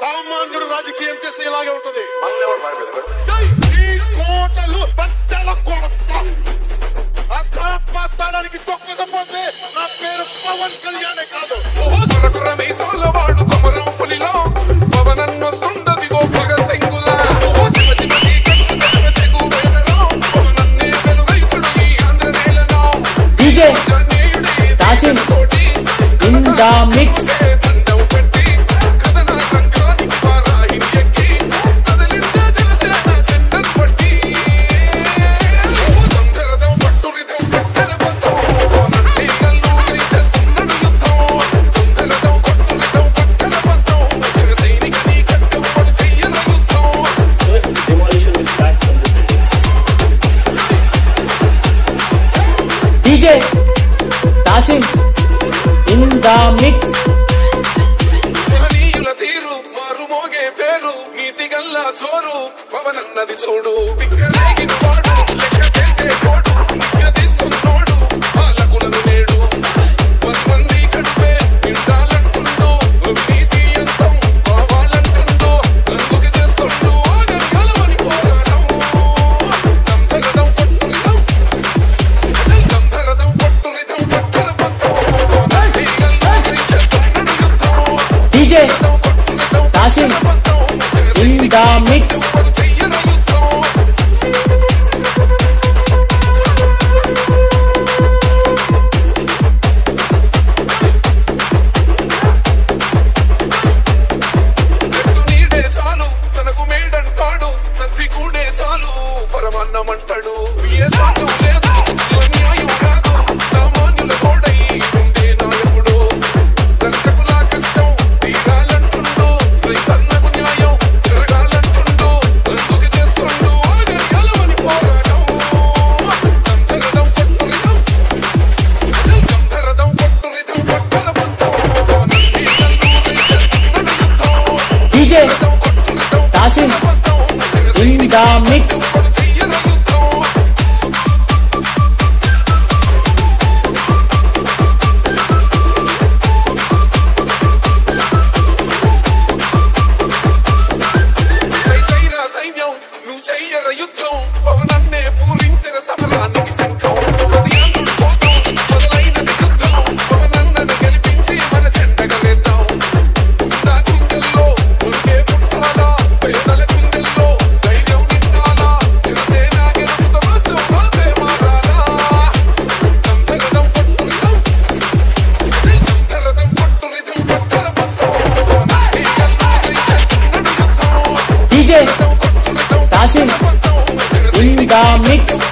సామాన్యుడు రాజకీయం చేస్తే ఇలాగే ఉంటది. ఈ కోటలు బట్టల కొడత అర్థానికి తొక్కకపోతే నా పేరు పవన్ కళ్యాణే కాదు. వాడు కొమరం పులిలో పవనన్ వస్తుండది గో భగత్ సింగులా DJ Kasim in the mix. DJ Kasim in the mix. తీరు మారు మోగే పేరు నీతి గల్లా చోరు పవనన్నది చూడు పిక్కరేగిన వాడు లెక్క చేసే కోడు తీస్తున్నోడు పాలకులను నేడు 10 మంది కడుపే ఇంటాలంటుండో నీతి అంతం కావాలంటుండో అందుకు చేస్తుండో గలవని పోరాటం దంధరదం పట్టురిదం DJ Kasim in the mix. పరమాన్నమంటాడు DJ Kasim in the mix. సైన్యం నువ్వు చెయ్యర యుద్ధం పవనన్నే పూరించిన సమరానికి శంఖం మొదలైనది యుద్ధం పవనన్నను గెలిపించి మన చెండగలేద్దాం నా గుండెల్లో ఉండే పుట్టాలా పేదల గుండెల్లో ధైర్యం నిండాలా చిరసేన గెలుపుతో రాష్ట్రం మాత్రే మారాలా దంధరదం పట్టురిదం DJ Kasim in the mix.